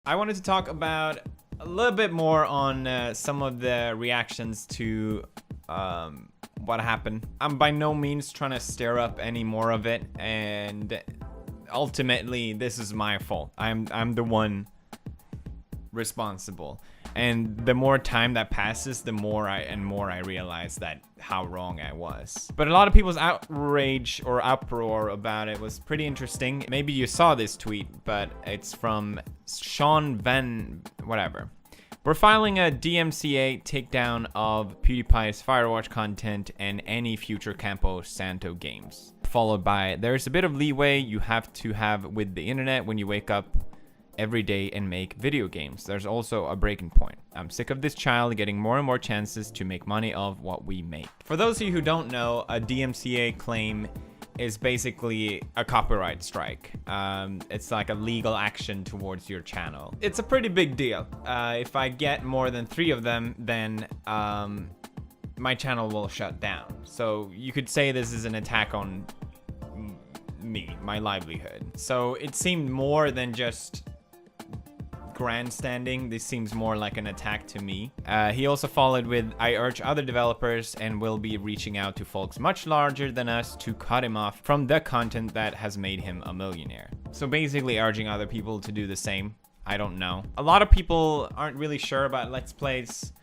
I wanted to talk about a little bit more on some of the reactions to what happened. I'm by no means trying to stir up any more of it, and ultimately this is my fault. I'm the one responsible, and the more time that passes, the more I realize that how wrong I was. But a lot of people's outrage or uproar about it was pretty interesting. Maybe you saw this tweet, but it's from Sean Van whatever. We're filing a DMCA takedown of PewDiePie's Firewatch content and any future Campo Santo games. Followed by, there's a bit of leeway you have to have with the internet when you wake up every day and make video games. There's also a breaking point. I'm sick of this child getting more and more chances to make money of what we make. For those of you who don't know, a DMCA claim is basically a copyright strike. It's like a legal action towards your channel. It's a pretty big deal. If I get more than 3 of them, then my channel will shut down. So you could say this is an attack on me, my livelihood. So it seemed more than just grandstanding. This seems more like an attack to me. He also followed with, I urge other developers and will be reaching out to folks much larger than us to cut him off from the content that has made him a millionaire. So basically urging other people to do the same. I don't know. A lot of people aren't really sure about Let's Plays.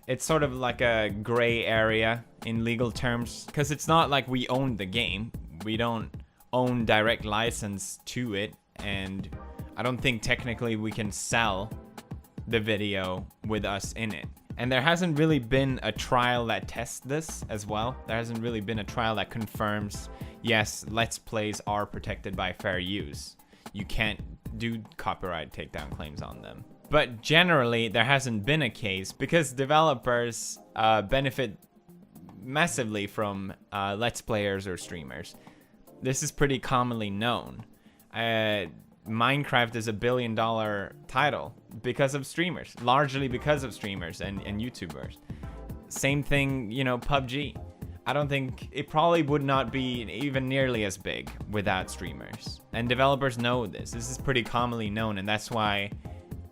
It's sort of like a gray area in legal terms, because it's not like we own the game. We don't own direct license to it, and I don't think technically we can sell the video with us in it. And there hasn't really been a trial that tests this as well. There hasn't really been a trial that confirms, yes, Let's Plays are protected by fair use. You can't do copyright takedown claims on them. But generally, there hasn't been a case because developers benefit massively from Let's Players or streamers. This is pretty commonly known. Minecraft is a $1 billion title because of streamers, largely because of streamers and YouTubers. Same thing, you know, PUBG. I don't think it probably would not be even nearly as big without streamers. And developers know this. This is pretty commonly known, and that's why,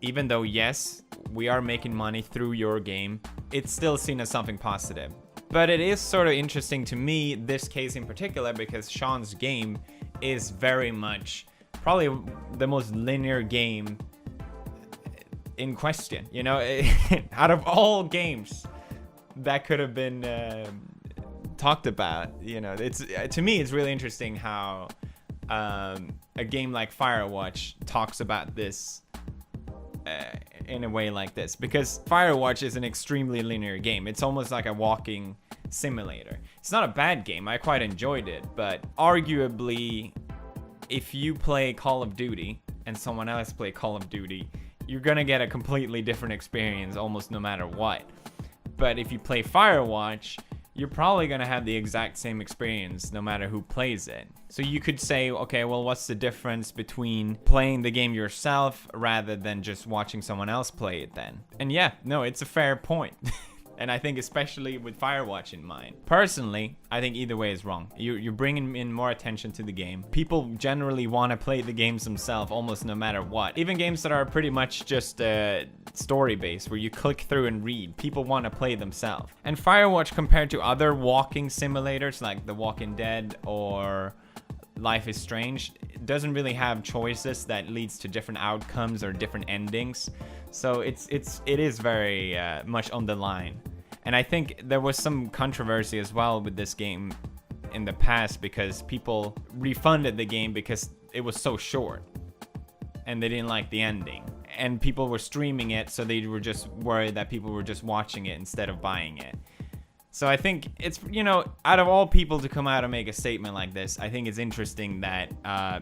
even though, yes, we are making money through your game, it's still seen as something positive. But it is sort of interesting to me, this case in particular, because Sean's game is very much probably the most linear game in question, you know. Out of all games that could have been talked about, you know, it's to me it's really interesting how a game like Firewatch talks about this in a way like this, because Firewatch is an extremely linear game. It's almost like a walking simulator. It's not a bad game, I quite enjoyed it, but arguably, if you play Call of Duty and someone else play Call of Duty, you're gonna get a completely different experience almost no matter what. But if you play Firewatch, you're probably gonna have the exact same experience no matter who plays it. So you could say, okay, well, what's the difference between playing the game yourself rather than just watching someone else play it then? And yeah, no, it's a fair point. And I think especially with Firewatch in mind. Personally, I think either way is wrong. You're bringing in more attention to the game. People generally want to play the games themselves almost no matter what. Even games that are pretty much just story-based, where you click through and read, people want to play themselves. And Firewatch, compared to other walking simulators like The Walking Dead or Life is Strange, doesn't really have choices that leads to different outcomes or different endings. So it is very much on the line. And I think there was some controversy as well with this game in the past, because people refunded the game because it was so short and they didn't like the ending. And people were streaming it, so they were just worried that people were just watching it instead of buying it. So I think it's, you know, out of all people to come out and make a statement like this, I think it's interesting that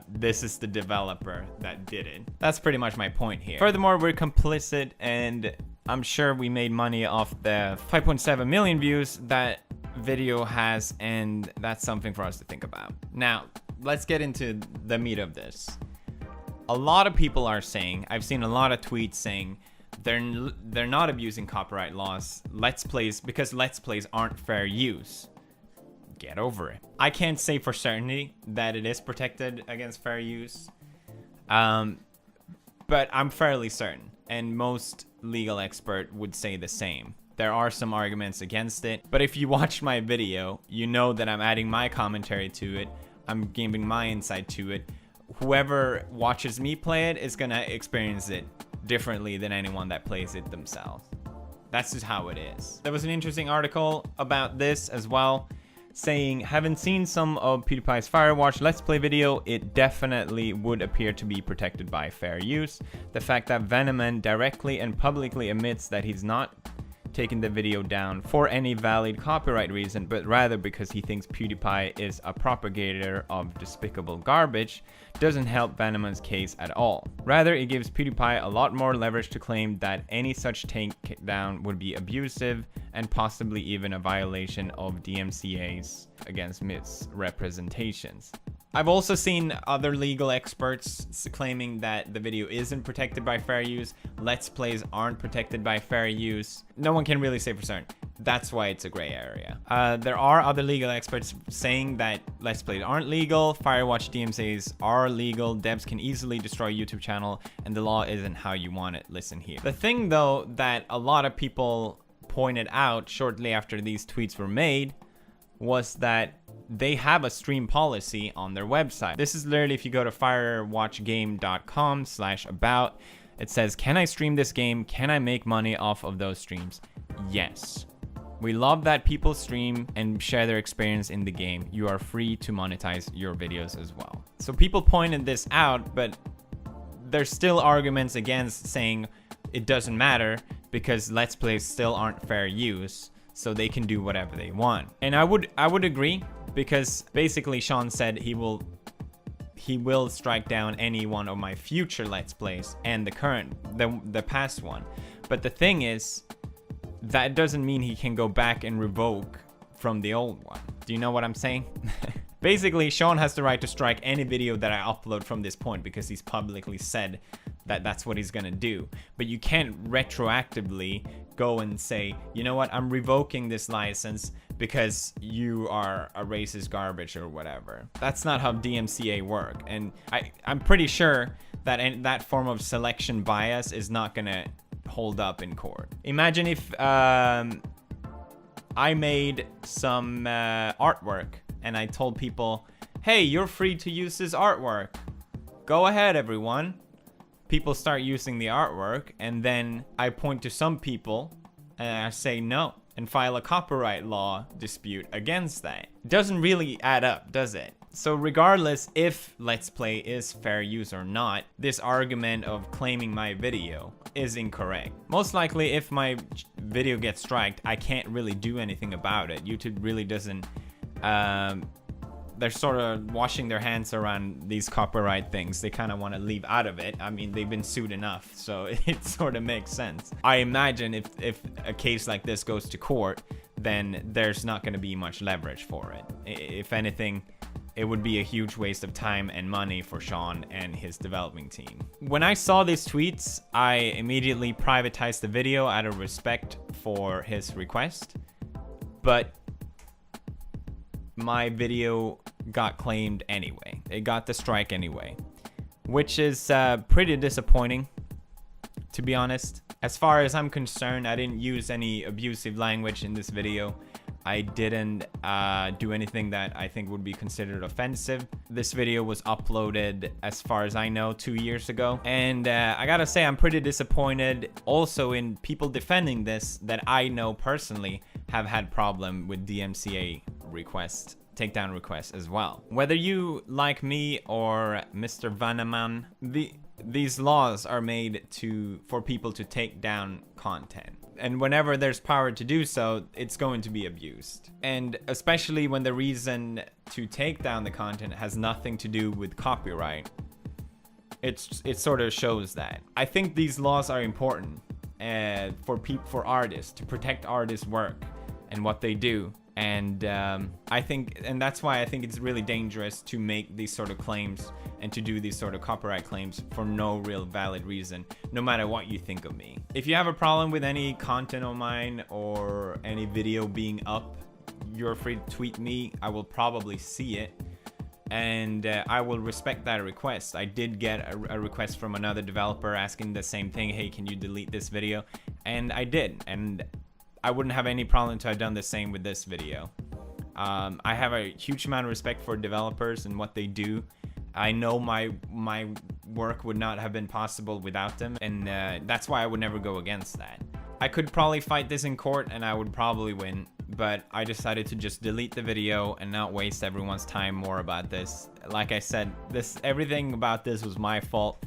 this is the developer that did it. That's pretty much my point here. Furthermore, we're complicit, and I'm sure we made money off the 5.7 million views that video has, and that's something for us to think about. Now, let's get into the meat of this. A lot of people are saying, I've seen a lot of tweets saying, they're not abusing copyright laws, Let's Plays, because Let's Plays aren't fair use. Get over it. I can't say for certainty that it is protected against fair use. but I'm fairly certain, and most legal expert would say the same. There are some arguments against it, but if you watch my video, you know that I'm adding my commentary to it. I'm giving my insight to it. Whoever watches me play it is gonna experience it differently than anyone that plays it themselves. That's just how it is. There was an interesting article about this as well, saying, having seen some of PewDiePie's Firewatch Let's Play video, it definitely would appear to be protected by fair use. The fact that Venomman directly and publicly admits that he's not taking the video down for any valid copyright reason, but rather because he thinks PewDiePie is a propagator of despicable garbage, doesn't help Venomman's case at all. Rather, it gives PewDiePie a lot more leverage to claim that any such takedown would be abusive and possibly even a violation of DMCA's against misrepresentations. I've also seen other legal experts claiming that the video isn't protected by fair use. Let's Plays aren't protected by fair use. No one can really say for certain. That's why it's a gray area. There are other legal experts saying that Let's Plays aren't legal, Firewatch DMCAs are legal, devs can easily destroy YouTube channel, and the law isn't how you want it. Listen here. The thing though that a lot of people pointed out shortly after these tweets were made was that they have a stream policy on their website. This is literally, if you go to firewatchgame.com/about, it says, can I stream this game? Can I make money off of those streams? Yes. We love that people stream and share their experience in the game. You are free to monetize your videos as well. So people pointed this out, but there's still arguments against, saying it doesn't matter because Let's Plays still aren't fair use, so they can do whatever they want. And I would agree, because basically Sean said he will strike down any one of my future Let's Plays and the past one. But the thing is, that doesn't mean he can go back and revoke from the old one. Do you know what I'm saying? Basically, Sean has the right to strike any video that I upload from this point because he's publicly said that that's what he's gonna do. But you can't retroactively go and say, you know what, I'm revoking this license because you are a racist garbage or whatever. That's not how DMCA work. And I'm pretty sure that that form of selection bias is not gonna hold up in court. Imagine if I made some artwork and I told people, hey, you're free to use this artwork. Go ahead, everyone. People start using the artwork, and then I point to some people and I say no and file a copyright law dispute against that. It doesn't really add up, does it? So regardless if Let's Play is fair use or not, this argument of claiming my video is incorrect. Most likely if my video gets striked, I can't really do anything about it. YouTube really doesn't, they're sort of washing their hands around these copyright things. They kind of want to leave out of it. I mean, they've been sued enough, so it sort of makes sense. I imagine if a case like this goes to court, then there's not going to be much leverage for it. If anything, it would be a huge waste of time and money for Sean and his developing team. When I saw these tweets, I immediately privatized the video out of respect for his request, but my video got claimed anyway. It got the strike anyway, which is pretty disappointing, to be honest. As far as I'm concerned, I didn't use any abusive language in this video. I didn't do anything that I think would be considered offensive. This video was uploaded, as far as I know, 2 years ago. And I gotta say, I'm pretty disappointed also in people defending this that I know personally have had problem with DMCA requests, takedown requests as well. Whether you like me or Mr. Venomman, these laws are made for people to take down content. And whenever there's power to do so, it's going to be abused. And especially when the reason to take down the content has nothing to do with copyright, it sort of shows that. I think these laws are important for artists, to protect artists' work and what they do. And that's why I think it's really dangerous to make these sort of claims and to do these sort of copyright claims for no real valid reason, no matter what you think of me. If you have a problem with any content of mine or any video being up, you're free to tweet me. I will probably see it. and I will respect that request. I did get a request from another developer asking the same thing, hey, can you delete this video? And I did, and I wouldn't have any problem to have done the same with this video. I have a huge amount of respect for developers and what they do. I know my work would not have been possible without them, and that's why I would never go against that. I could probably fight this in court and I would probably win, but I decided to just delete the video and not waste everyone's time more about this. Like I said, everything about this was my fault.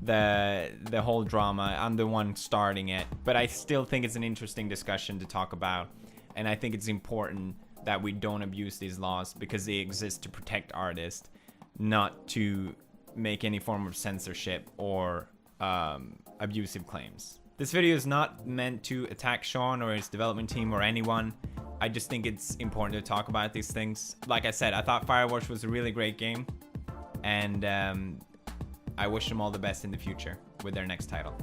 The whole drama, I'm the one starting it, but I still think it's an interesting discussion to talk about, and I think it's important that we don't abuse these laws because they exist to protect artists, not to make any form of censorship or abusive claims. This video is not meant to attack Sean or his development team or anyone. I just think it's important to talk about these things. Like I said, I thought Firewatch was a really great game, and I wish them all the best in the future with their next title.